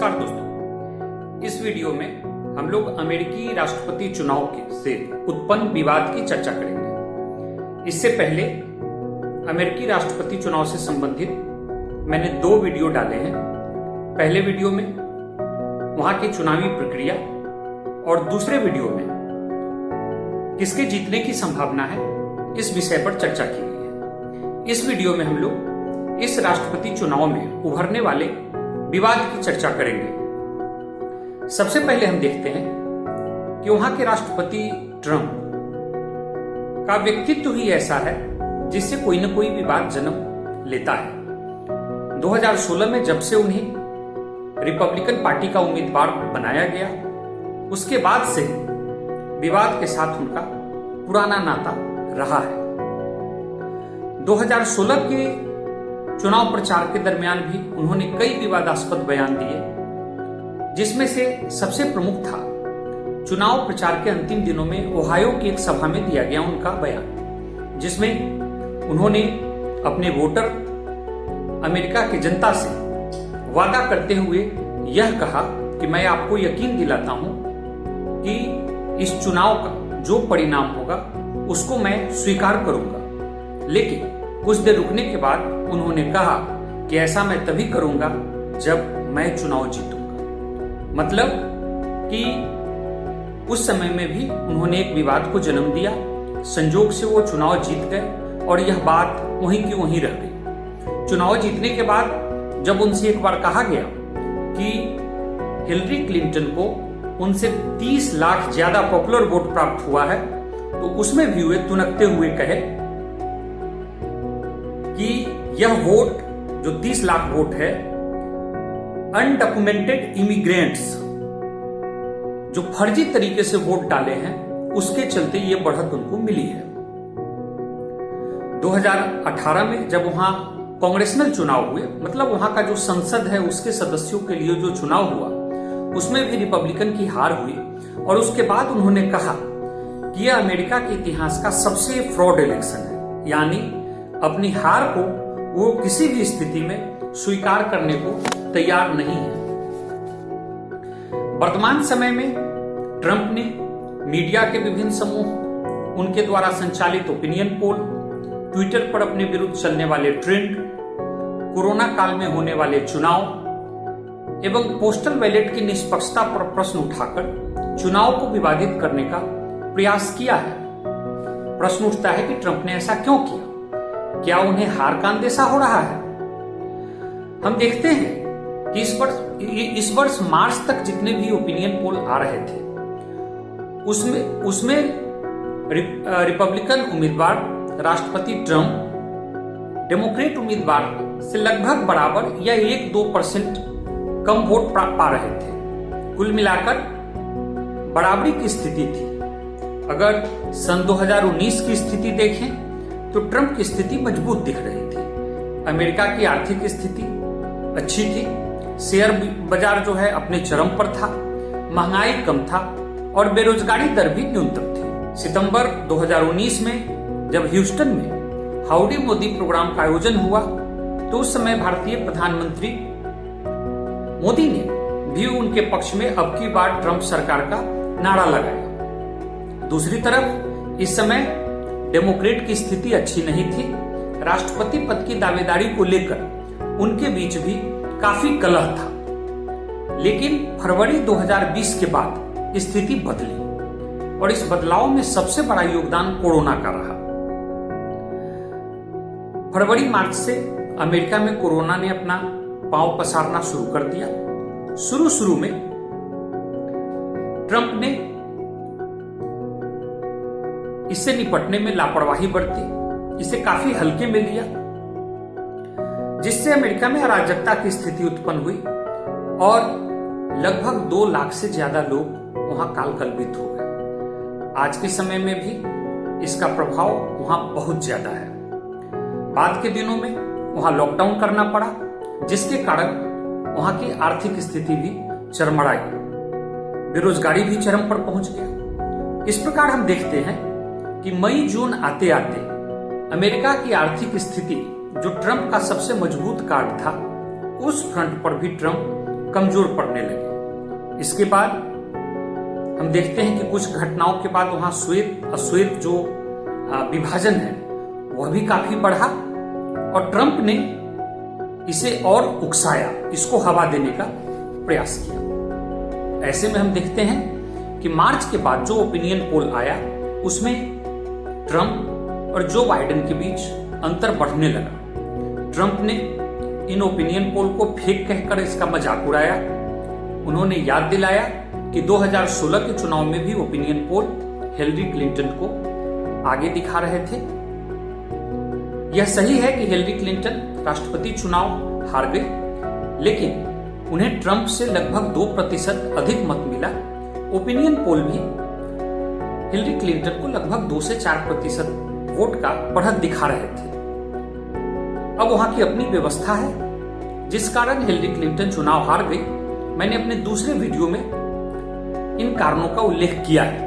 नमस्कार दोस्तों, इस वीडियो में हम लोग अमेरिकी राष्ट्रपति चुनाव से उत्पन्न विवाद की चर्चा करेंगे। इससे पहले अमेरिकी राष्ट्रपति चुनाव से संबंधित मैंने 2 वीडियो डाले हैं। पहले वीडियो में वहां की चुनावी प्रक्रिया और दूसरे वीडियो में किसके जीतने की संभावना है, इस विषय पर चर्चा की गई है। इस वीडियो में हम लोग इस राष्ट्रपति चुनाव में उभरने वाले विवाद की चर्चा करेंगे। सबसे पहले हम देखते हैं कि वहां के राष्ट्रपति ट्रंप का व्यक्तित्व ही ऐसा है जिससे कोई न कोई विवाद जन्म लेता है। 2016 में जब से उन्हें रिपब्लिकन पार्टी का उम्मीदवार बनाया गया, उसके बाद से विवाद के साथ उनका पुराना नाता रहा है। 2016 के चुनाव प्रचार के दरमियान भी उन्होंने कई विवादास्पद बयान दिए, जिसमें से सबसे प्रमुख था चुनाव प्रचार के अंतिम दिनों में ओहायो की एक सभा में दिया गया उनका बयान, जिसमें उन्होंने अपने वोटर अमेरिका की जनता से वादा करते हुए यह कहा कि मैं आपको यकीन दिलाता हूं कि इस चुनाव का जो परिणाम होगा उसको मैं स्वीकार करूंगा। लेकिन कुछ देर रुकने के बाद उन्होंने कहा कि ऐसा मैं तभी करूंगा जब मैं चुनाव जीतूंगा। मतलब कि उस समय में भी उन्होंने एक विवाद को जन्म दिया। संजोग से वो चुनाव जीत गए और यह बात वहीं की वहीं रह गई। चुनाव जीतने के बाद जब उनसे एक बार कहा गया कि हिलरी क्लिंटन को उनसे 30 लाख ज्यादा पॉपुलर वोट प्राप्त हुआ है, तो उसमें भी वे तुनकते हुए कहे कि यह वोट जो 30 लाख वोट है, अनडॉक्यूमेंटेड इमिग्रेंट्स जो फर्जी तरीके से वोट डाले हैं उसके चलते ये बढ़त उनको मिली है। 2018 में जब वहां कांग्रेसनल चुनाव हुए, मतलब वहां का जो संसद है उसके सदस्यों के लिए जो चुनाव हुआ, उसमें भी रिपब्लिकन की हार हुई और उसके बाद उन्होंने कहा कि यह अमेरिका के इतिहास का सबसे फ्रॉड इलेक्शन है, यानी अपनी हार को वो किसी भी स्थिति में स्वीकार करने को तैयार नहीं है। वर्तमान समय में ट्रंप ने मीडिया के विभिन्न समूह, उनके द्वारा संचालित ओपिनियन पोल, ट्विटर पर अपने विरुद्ध चलने वाले ट्रेंड, कोरोना काल में होने वाले चुनाव एवं पोस्टल बैलेट की निष्पक्षता पर प्रश्न उठाकर चुनाव को विवादित करने का प्रयास किया है। प्रश्न उठता है कि ट्रंप ने ऐसा क्यों किया? क्या उन्हें हार का अंदेशा हो रहा है? हम देखते हैं कि इस वर्ष मार्च तक जितने भी ओपिनियन पोल आ रहे थे उसमें रिपब्लिकन उम्मीदवार राष्ट्रपति ट्रंप डेमोक्रेट उम्मीदवार से लगभग बराबर या 1-2% कम वोट पा रहे थे। कुल मिलाकर बराबरी की स्थिति थी। अगर सन 2019 की स्थिति देखें तो ट्रंप की स्थिति मजबूत दिख रही थी। अमेरिका की आर्थिक स्थिति अच्छी थी, शेयर बाजार जो है अपने चरम पर था, महंगाई कम था और बेरोजगारी दर भी न्यूनतम थी। सितंबर 2019 में जब ह्यूस्टन में हाउडी मोदी प्रोग्राम का आयोजन हुआ, तो उस समय भारतीय प्रधानमंत्री मोदी ने भी उनके पक्ष में अब की बार ट्रंप सरकार का नारा लगाया। दूसरी तरफ इस समय डेमोक्रेट की स्थिति अच्छी नहीं थी। राष्ट्रपति पद की दावेदारी को लेकर उनके बीच भी काफी कलह था। लेकिन फरवरी 2020 के बाद स्थिति बदली और इस बदलाव में सबसे बड़ा योगदान कोरोना का रहा। फरवरी मार्च से अमेरिका में कोरोना ने अपना पांव पसारना शुरू कर दिया। शुरू में ट्रंप ने इससे निपटने में लापरवाही बरती, इसे काफी हल्के में लिया, जिससे अमेरिका में अराजकता की स्थिति उत्पन्न हुई और लगभग 2 लाख से ज्यादा लोग वहां कालकल्पित हो गए। आज के समय में भी इसका प्रभाव वहां बहुत ज्यादा है। बाद के दिनों में वहां लॉकडाउन करना पड़ा, जिसके कारण वहां की आर्थिक स्थिति भी चरमराई, बेरोजगारी भी चरम पर पहुंच गया। इस प्रकार हम देखते हैं कि मई जून आते आते अमेरिका की आर्थिक स्थिति जो ट्रंप का सबसे मजबूत कार्ड था, उस फ्रंट पर भी ट्रंप कमजोर पड़ने लगे। इसके बाद हम देखते हैं कि कुछ घटनाओं के बाद वहां श्वेत अश्वेत जो विभाजन है वह भी काफी बढ़ा और ट्रंप ने इसे और उकसाया, इसको हवा देने का प्रयास किया। ऐसे में हम देखते हैं कि मार्च के बाद जो ओपिनियन पोल आया उसमें ट्रंप और जो बाइडेन के बीच अंतर बढ़ने लगा। ट्रंप ने इन ओपिनियन पोल को फेक कहकर इसका मजाक उड़ाया। उन्होंने याद दिलाया कि 2016 के चुनाव में भी ओपिनियन पोल हिलरी क्लिंटन को आगे दिखा रहे थे। यह सही है कि हिलरी क्लिंटन राष्ट्रपति चुनाव हार गई, लेकिन उन्हें ट्रंप से लगभग 2% अधिक मत मिला। ओपिनियन पोल भी हिलरी क्लिंटन को लगभग 2 से 4% वोट का बढ़त दिखा रहे थे। अब वहां की अपनी व्यवस्था है जिस कारण हिलरी क्लिंटन चुनाव हार गई। मैंने अपने दूसरे वीडियो में इन कारणों का उल्लेख किया है।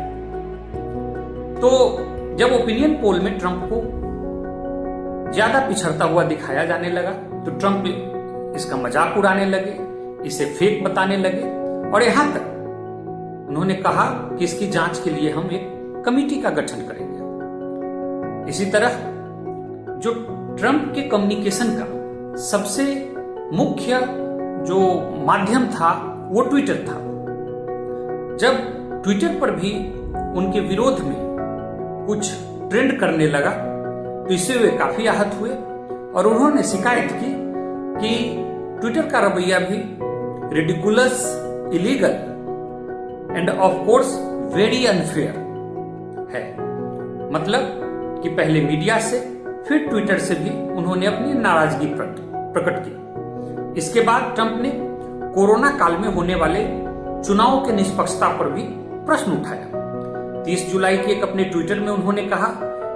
तो जब ओपिनियन पोल में ट्रंप को ज्यादा पिछड़ता हुआ दिखाया जाने लगा तो ट्रंप इसका मजाक उड़ाने लगे, इसे फेक बताने लगे और यहां तक उन्होंने कहा कि इसकी जांच के लिए हम एक कमेटी का गठन करेंगे। इसी तरह जो ट्रंप के कम्युनिकेशन का सबसे मुख्य जो माध्यम था वो ट्विटर था। जब ट्विटर पर भी उनके विरोध में कुछ ट्रेंड करने लगा तो इससे वे काफी आहत हुए और उन्होंने शिकायत की कि ट्विटर का रवैया भी ridiculous, illegal end of course very unfair है। मतलब कि पहले मीडिया से फिर ट्विटर से भी उन्होंने अपनी नाराजगी प्रकट की। इसके बाद ट्रंप ने कोरोना काल में होने वाले चुनावों के निष्पक्षता पर भी प्रश्न उठाया। 30 जुलाई के एक अपने ट्विटर में उन्होंने कहा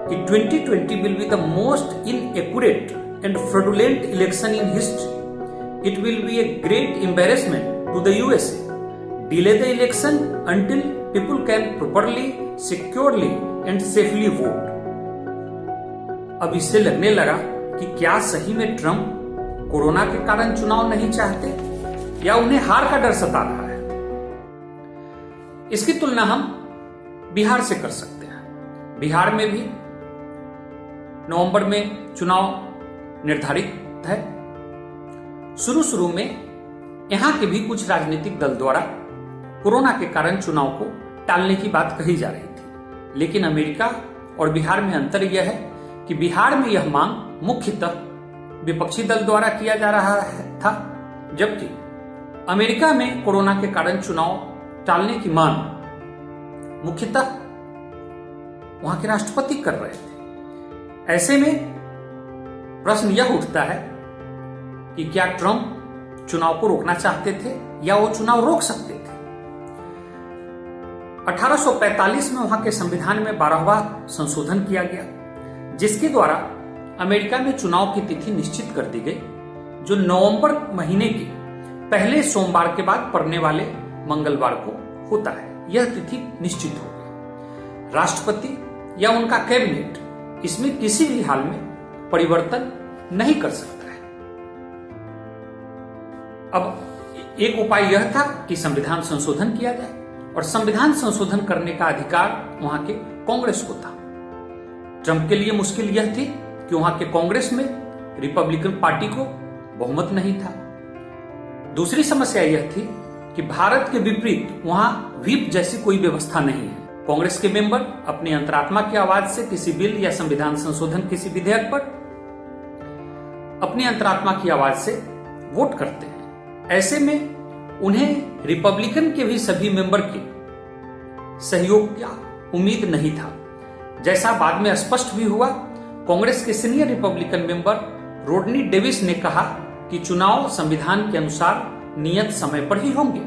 कि 2020 will be the most inaccurate and fraudulent election in history. It will be a great embarrassment to the USA. Delay the election until people can properly, securely and safely vote. अब इससे लगने लगा कि क्या सही में ट्रंप कोरोना के कारण चुनाव नहीं चाहते या उन्हें हार का डर सता रहा है। इसकी तुलना हम बिहार से कर सकते हैं। बिहार में भी नवंबर में चुनाव निर्धारित है। शुरू में यहां के भी कुछ राजनीतिक दल द्वारा कोरोना के कारण चुनाव को टालने की बात कही जा रही थी, लेकिन अमेरिका और बिहार में अंतर यह है कि बिहार में यह मांग मुख्यतः विपक्षी दल द्वारा किया जा रहा था, जबकि अमेरिका में कोरोना के कारण चुनाव टालने की मांग मुख्यतः वहां के राष्ट्रपति कर रहे थे। ऐसे में प्रश्न यह उठता है कि क्या ट्रंप चुनाव को रोकना चाहते थे या वो चुनाव रोक सकते थे। 1845 में वहां के संविधान में 12वां संशोधन किया गया, जिसके द्वारा अमेरिका में चुनाव की तिथि निश्चित कर दी गई, जो नवंबर महीने के पहले सोमवार के बाद पड़ने वाले मंगलवार को होता है। यह तिथि निश्चित हो गई। राष्ट्रपति या उनका कैबिनेट इसमें किसी भी हाल में परिवर्तन नहीं कर सकता है। अब एक उपाय यह था कि संविधान संशोधन किया जाए और संविधान संशोधन करने का अधिकार वहां के कांग्रेस को था। ट्रंप के लिए मुश्किल यह थी कि वहां के कांग्रेस में रिपब्लिकन पार्टी को बहुमत नहीं था। दूसरी समस्या यह थी कि भारत के विपरीत वहां व्हिप जैसी कोई व्यवस्था नहीं है। कांग्रेस के मेंबर अपनी अंतरात्मा की आवाज से किसी बिल या संविधान संशोधन किसी विधेयक पर अपनी अंतरात्मा की आवाज से वोट करते हैं। ऐसे में उन्हें रिपब्लिकन के भी सभी मेंबर के सहयोग का उम्मीद नहीं था। जैसा बाद में स्पष्ट भी हुआ, कांग्रेस के सीनियर रिपब्लिकन मेंबर रोडनी डेविस ने कहा कि चुनाव संविधान के अनुसार नियत समय पर ही होंगे।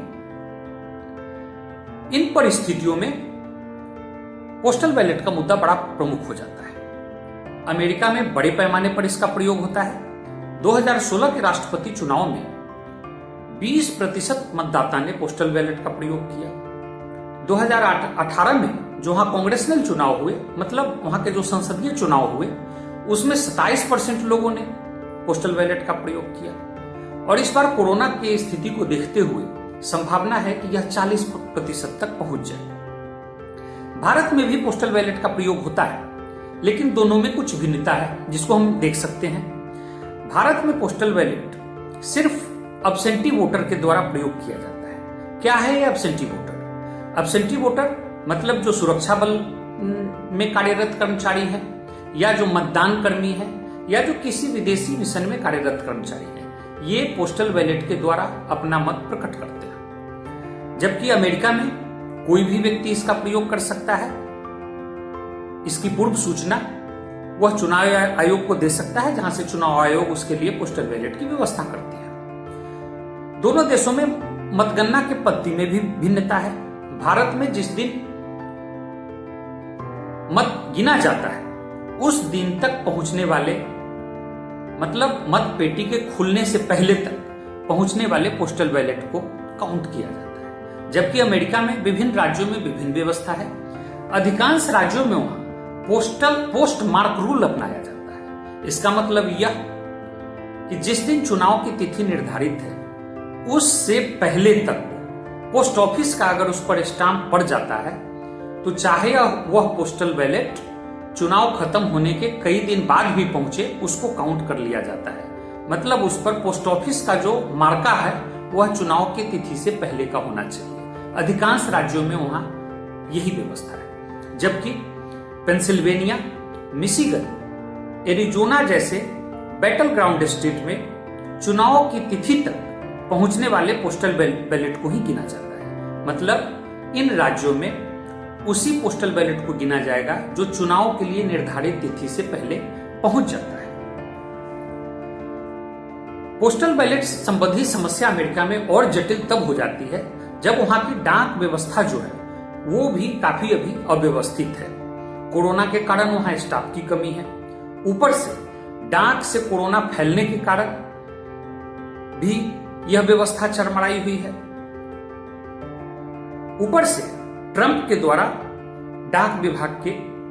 इन परिस्थितियों में पोस्टल बैलेट का मुद्दा बड़ा प्रमुख हो जाता है। अमेरिका में बड़े पैमाने पर इसका प्रयोग होता है। 2016 के राष्ट्रपति चुनाव में 20% मतदाता ने पोस्टल बैलेट का प्रयोग किया। 2018 में जो वहां कांग्रेसनल चुनाव हुए, मतलब वहां के जो संसदीय चुनाव हुए, उसमें 27% लोगों ने पोस्टल बैलेट का प्रयोग किया। और इस बार कोरोना की स्थिति को देखते हुए संभावना है कि यह 40% तक पहुंच जाए। भारत में भी पोस्टल बैलेट का प्रयोग होता है, लेकिन दोनों में कुछ भिन्नता है जिसको हम देख सकते हैं। भारत में पोस्टल बैलेट सिर्फ अब्सेंटी वोटर के द्वारा प्रयोग किया जाता है। क्या है ये अब्सेंटी वोटर? अब्सेंटी वोटर मतलब जो सुरक्षा बल में कार्यरत कर्मचारी हैं, या जो मतदान कर्मी हैं, या जो किसी विदेशी मिशन में कार्यरत कर्मचारी हैं, ये पोस्टल बैलेट के द्वारा अपना मत प्रकट करते हैं। जबकि अमेरिका में कोई भी व्यक्ति इसका प्रयोग कर सकता है। इसकी पूर्व सूचना वह चुनाव आयोग को दे सकता है, जहां से चुनाव आयोग उसके लिए पोस्टल बैलेट की व्यवस्था करती है। दोनों देशों में मतगणना के पद्धति में भी भिन्नता है। भारत में जिस दिन मत गिना जाता है उस दिन तक पहुंचने वाले, मतलब मत पेटी के खुलने से पहले तक पहुंचने वाले पोस्टल बैलेट को काउंट किया जाता है। जबकि अमेरिका में विभिन्न राज्यों में विभिन्न व्यवस्था है। अधिकांश राज्यों में वहां पोस्ट मार्क रूल अपनाया जाता है। इसका मतलब यह कि जिस दिन चुनाव की तिथि निर्धारित है उससे पहले तक पोस्ट ऑफिस का अगर उस पर स्टाम्प पड़ जाता है तो चाहे वह पोस्टल बैलेट चुनाव खत्म होने के कई दिन बाद भी पहुंचे, उसको काउंट कर लिया जाता है। मतलब उस पर पोस्ट ऑफिस का जो मार्का है वह चुनाव की तिथि से पहले का होना चाहिए। अधिकांश राज्यों में वहां यही व्यवस्था है। जबकि पेंसिल्वेनिया, मिशिगन, एरिजोना जैसे बैटल ग्राउंड स्टेट में चुनाव की तिथि तक पहुंचने वाले पोस्टल बैलेट को ही गिना जाता है। मतलब इन राज्यों में उसी पोस्टल बैलेट को गिना जाएगा जो चुनाव के लिए निर्धारित तिथि से पहले पहुंच जाता है। पोस्टल बैलेट संबंधी समस्या अमेरिका में और जटिल तब हो जाती है जब वहां की डाक व्यवस्था जो है वो भी काफी अभी अव्यवस्थित है। कोरोना के कारण वहां स्टाफ की कमी है। ऊपर से डाक से कोरोना फैलने के कारण भी यह व्यवस्था चरमराई हुई है। ऊपर से ट्रंप के द्वारा डाक विभाग के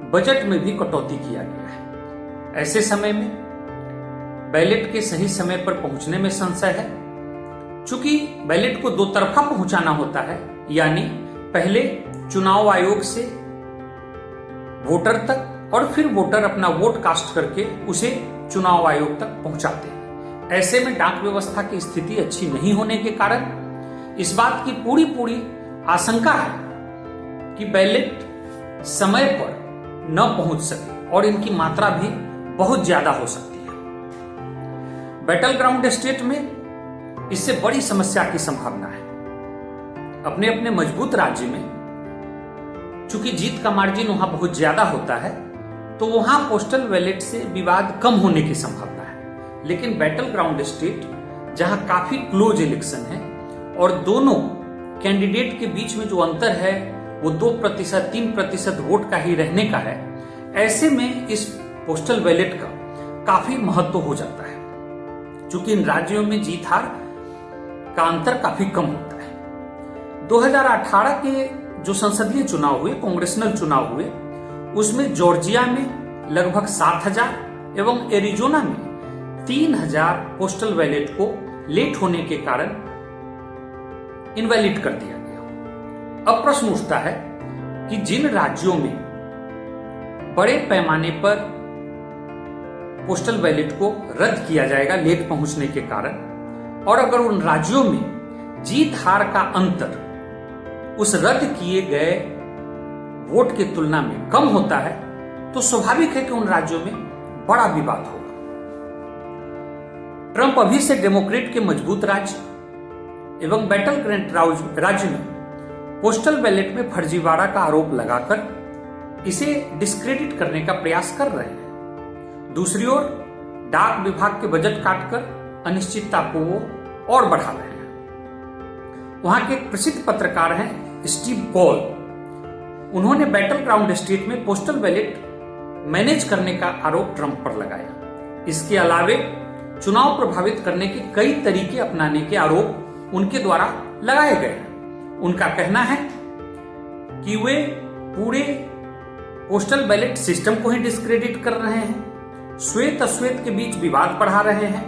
बजट में भी कटौती किया गया है। ऐसे समय में बैलेट के सही समय पर पहुंचने में संशय है। चूंकि बैलेट को दो तरफा पहुंचाना होता है, यानी पहले चुनाव आयोग से वोटर तक और फिर वोटर अपना वोट कास्ट करके उसे चुनाव आयोग तक पहुंचाते हैं। ऐसे में डाक व्यवस्था की स्थिति अच्छी नहीं होने के कारण इस बात की पूरी आशंका है कि बैलेट समय पर न पहुंच सके और इनकी मात्रा भी बहुत ज्यादा हो सकती है। बैटल ग्राउंड स्टेट में इससे बड़ी समस्या की संभावना है। अपने अपने मजबूत राज्य में चूंकि जीत का मार्जिन वहां बहुत ज्यादा होता है तो वहां पोस्टल बैलेट से विवाद कम होने की संभावना है। लेकिन बैटल ग्राउंड स्टेट जहां काफी क्लोज इलेक्शन है और दोनों कैंडिडेट के बीच में जो अंतर है वो 2% 3% वोट का ही रहने का है, ऐसे में इस पोस्टल बैलेट का काफी महत्व हो जाता है। चूंकि इन राज्यों में जीत हार का अंतर काफी कम होता है। 2018 के जो संसदीय चुनाव हुए, कांग्रेसनल चुनाव हुए, उसमें जॉर्जिया में लगभग 7,000 एवं एरिजोना में 3,000 पोस्टल बैलेट को लेट होने के कारण इनवैलिड कर दिया गया। अब प्रश्न उठता है कि जिन राज्यों में बड़े पैमाने पर पोस्टल बैलेट को रद्द किया जाएगा लेट पहुंचने के कारण, और अगर उन राज्यों में जीत हार का अंतर उस रद्द किए गए वोट की तुलना में कम होता है, तो स्वाभाविक है कि उन राज्यों में बड़ा विवाद होगा। ट्रंप अभी से डेमोक्रेट के मजबूत राज्य एवं बैटल ग्राउंड राज्य में पोस्टल बैलेट में फर्जीवाड़ा का आरोप लगाकर इसे डिस्क्रेडिट करने का प्रयास कर रहे हैं। दूसरी ओर डाक विभाग के बजट काटकर अनिश्चितता को वो और बढ़ा रहे हैं। वहां के एक प्रसिद्ध पत्रकार हैं स्टीव कॉल। उन्होंने बैटल ग्राउंड स्टेट में पोस्टल बैलेट मैनेज करने का आरोप ट्रंप पर लगाया। इसके अलावे चुनाव प्रभावित करने के कई तरीके अपनाने के आरोप उनके द्वारा लगाए गए हैं। उनका कहना है कि वे पूरे पोस्टल बैलेट सिस्टम को ही डिस्क्रेडिट कर रहे हैं, श्वेत अश्वेत के बीच विवाद बढ़ा रहे हैं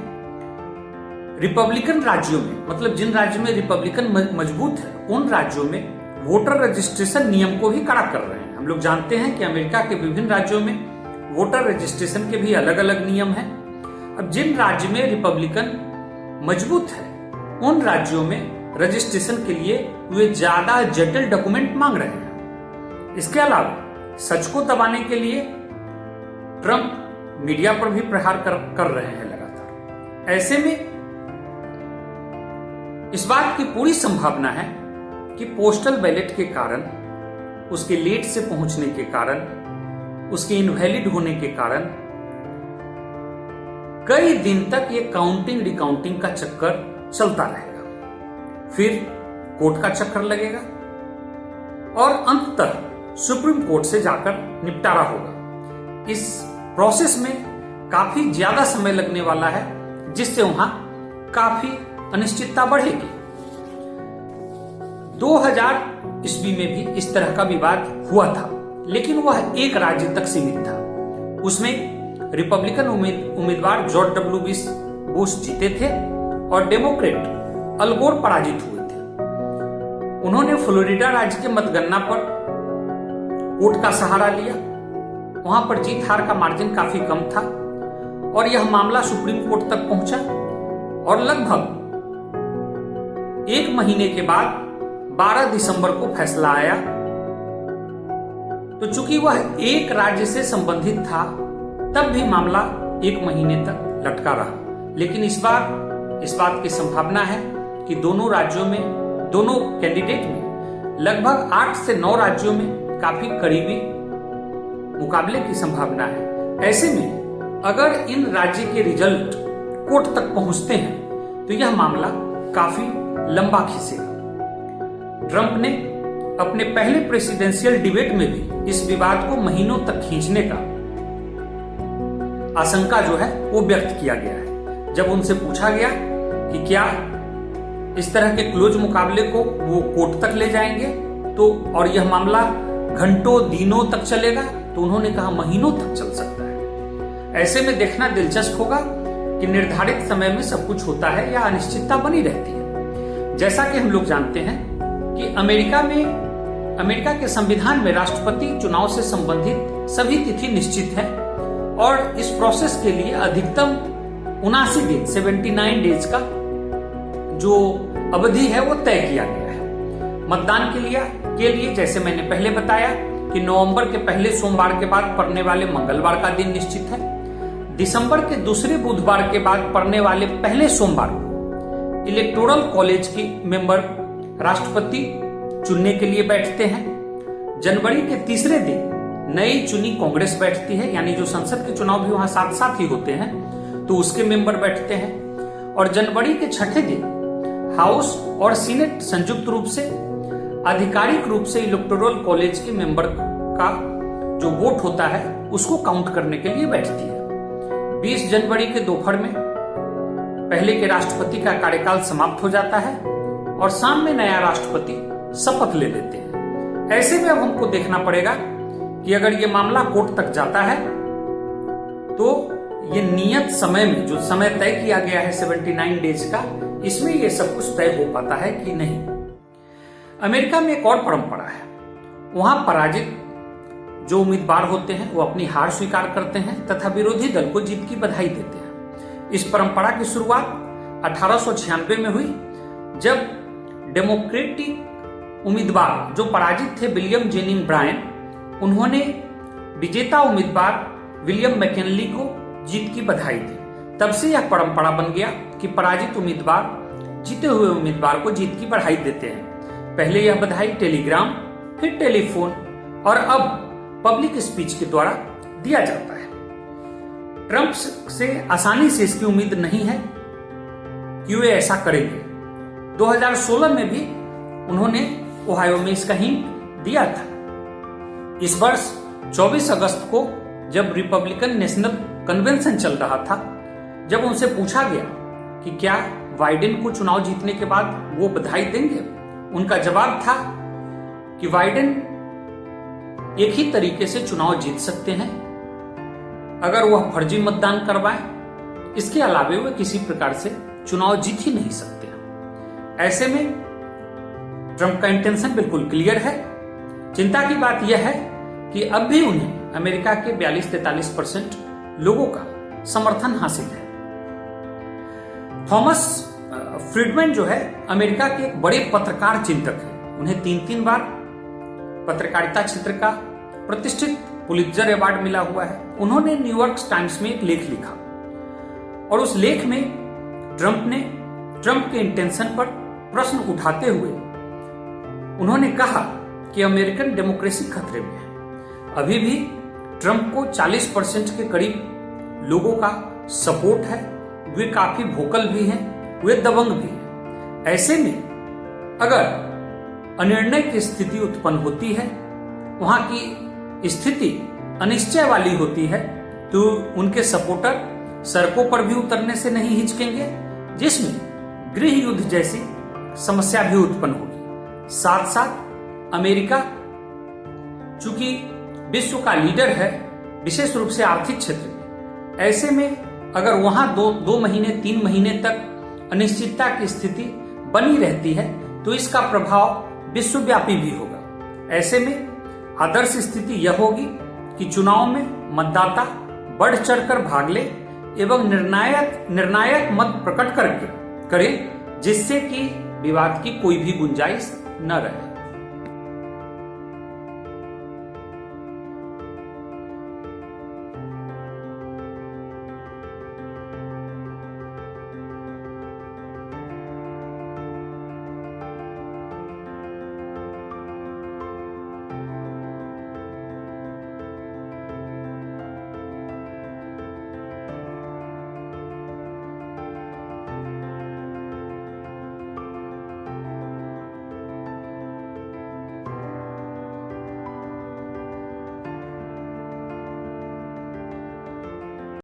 रिपब्लिकन राज्यों में, मतलब जिन राज्यों में रिपब्लिकन मजबूत है, उन राज्यों में वोटर रजिस्ट्रेशन नियम को भी कड़ा कर रहे हैं। हम लोग जानते हैं कि अमेरिका के विभिन्न राज्यों में वोटर रजिस्ट्रेशन के भी अलग अलग नियम हैं। अब जिन राज्य में रिपब्लिकन मजबूत है, उन राज्यों में रजिस्ट्रेशन के लिए वे ज्यादा जटिल डॉक्यूमेंट मांग रहे हैं। इसके अलावा सच को दबाने के लिए ट्रंप मीडिया पर भी प्रहार कर रहे हैं लगातार। ऐसे में इस बात की पूरी संभावना है कि पोस्टल बैलेट के कारण, उसके लेट से पहुंचने के कारण, उसके इनवैलिड होने के कारण कई दिन तक ये काउंटिंग रिकाउंटिंग का चक्कर चलता रहेगा। फिर कोर्ट का चक्कर लगेगा और अंततः सुप्रीम कोर्ट से जाकर निपटारा होगा। इस प्रोसेस में काफी ज्यादा समय लगने वाला है, जिससे वहां काफी अनिश्चितता बढ़ेगी। 2000 ईस्वी में भी इस तरह का विवाद हुआ था, लेकिन वह एक राज्य तक सीमित था। उसमें रिपब्लिकन उम्मीदवार जॉर्ज डब्ल्यू बुश जीते थे और डेमोक्रेट अल गोर पराजित हुए थे। उन्होंने फ्लोरिडा राज्य के मतगणना पर कोर्ट का सहारा लिया। वहां पर जीत हार का मार्जिन काफी कम था और यह मामला सुप्रीम कोर्ट तक पहुंचा और लगभग एक महीने के बाद 12 दिसंबर को फैसला आया। तो चूंकि वह एक राज्य से संबंधित था, तब भी मामला एक महीने तक लटका रहा। लेकिन इस बार इस बात की संभावना है कि दोनों राज्यों में, दोनों कैंडिडेट में लगभग 8 से 9 राज्यों में काफी करीबी मुकाबले की संभावना है। ऐसे में अगर इन राज्य के रिजल्ट कोर्ट तक पहुंचते हैं तो यह मामला काफी लंबा खींचेगा। ट्रंप ने अपने पहले प्रेसिडेंशियल डिबेट में भी इस विवाद को महीनों तक खींचने का आशंका जो है वो व्यक्त किया गया है। जब उनसे पूछा गया कि क्या इस तरह के क्लोज मुकाबले को वो कोर्ट तक ले जाएंगे तो और यह मामला घंटों दिनों तक चलेगा, तो उन्होंने कहा महीनों तक चल सकता है। ऐसे में देखना दिलचस्प होगा कि निर्धारित समय में सब कुछ होता है या अनिश्चितता बनी रहती है। जैसा कि हम लोग जानते हैं कि अमेरिका के संविधान में राष्ट्रपति चुनाव से संबंधित सभी तिथि निश्चित है और इस प्रोसेस के लिए अधिकतम 79 दिन 79 डेज का जो अवधि है वो तय किया गया है। मतदान के लिए जैसे मैंने पहले बताया कि नवंबर के पहले सोमवार के बाद पड़ने वाले मंगलवार का दिन निश्चित है। दिसंबर के दूसरे बुधवार के बाद पड़ने वाले पहले सोमवार को इलेक्टोरल कॉलेज के मेंबर राष्ट्रपति चुनने के लिए बैठते हैं। जनवरी के तीसरे दिन नई चुनी कांग्रेस बैठती है, यानी जो संसद के चुनाव भी वहां साथ साथ ही होते हैं, तो उसके मेंबर बैठते हैं। और जनवरी के छठे दिन हाउस और सीनेट संयुक्त रूप से आधिकारिक रूप से इलेक्टोरल कॉलेज के मेंबर का जो वोट होता है उसको काउंट करने के लिए बैठती है। 20 जनवरी के दोपहर में पहले के राष्ट्रपति का कार्यकाल समाप्त हो जाता है और शाम में नया राष्ट्रपति शपथ ले लेते हैं। ऐसे में अब हमको देखना पड़ेगा कि अगर ये मामला कोर्ट तक जाता है तो ये नियत समय में जो समय तय किया गया है 79 डेज का, इसमें ये सब कुछ तय हो पाता है कि नहीं। अमेरिका में एक और परंपरा है, वहां पराजित जो उम्मीदवार होते हैं वो अपनी हार स्वीकार करते हैं तथा विरोधी दल को जीत की बधाई देते हैं। इस परंपरा की शुरुआत 1896 में हुई, जब डेमोक्रेटिक उम्मीदवार जो पराजित थे विलियम जेनिंग ब्रायन, उन्होंने विजेता उम्मीदवार विलियम मैकिनली को जीत की बधाई दी। तब से यह परंपरा बन गया कि पराजित उम्मीदवार जीते हुए उम्मीदवार को जीत की बधाई देते हैं। पहले यह बधाई टेलीग्राम, फिर टेलीफोन और अब पब्लिक स्पीच के द्वारा दिया जाता है। ट्रंप से आसानी से इसकी उम्मीद नहीं है कि वे ऐसा करेंगे। 2016 में भी उन्होंने ओहायो में इसका हिंट दिया था। इस वर्ष 24 अगस्त को जब रिपब्लिकन नेशनल कन्वेंशन चल रहा था, जब उनसे पूछा गया कि क्या बाइडेन को चुनाव जीतने के बाद वो बधाई देंगे, उनका जवाब था कि बाइडेन एक ही तरीके से चुनाव जीत सकते हैं अगर वह फर्जी मतदान करवाएं, इसके अलावे वह किसी प्रकार से चुनाव जीत ही नहीं सकते। ऐसे में ट्रंप का इंटेंशन बिल्कुल क्लियर है। चिंता की बात यह है कि अब भी उन्हें अमेरिका के 42-43% लोगों का समर्थन हासिल है। थॉमस फ्रीडमैन जो है अमेरिका के एक बड़े पत्रकार चिंतक हैं। उन्हें 3 बार पत्रकारिता क्षेत्र का प्रतिष्ठित पुलित्जर अवार्ड मिला हुआ है। उन्होंने न्यूयॉर्क टाइम्स में एक लेख लिखा और उस लेख में ट्रंप के इंटेंशन पर प्रश्न उठाते हुए उन्होंने कहा कि अमेरिकन डेमोक्रेसी खतरे में है। अभी भी ट्रंप को 40% के करीब लोगों का सपोर्ट है। वे काफी वोकल भी हैं, वे दबंग भी हैं। ऐसे में अगर अनिर्णय की स्थिति उत्पन्न होती है, वहां की स्थिति अनिश्चय वाली होती है, तो उनके सपोर्टर सड़कों पर भी उतरने से नहीं हिचकेंगे, जिसमें गृह युद्ध जैसी समस्या भी उत्पन्न होगी। साथ साथ अमेरिका चूंकि विश्व का लीडर है, विशेष रूप से आर्थिक क्षेत्र में, ऐसे में अगर वहां 2 महीने 3 महीने तक अनिश्चितता की स्थिति बनी रहती है तो इसका प्रभाव विश्वव्यापी भी होगा। ऐसे में आदर्श स्थिति यह होगी कि चुनाव में मतदाता बढ़ चढ़कर भाग ले एवं निर्णायक मत प्रकट करें, जिससे कि विवाद की कोई भी गुंजाइश न रहे।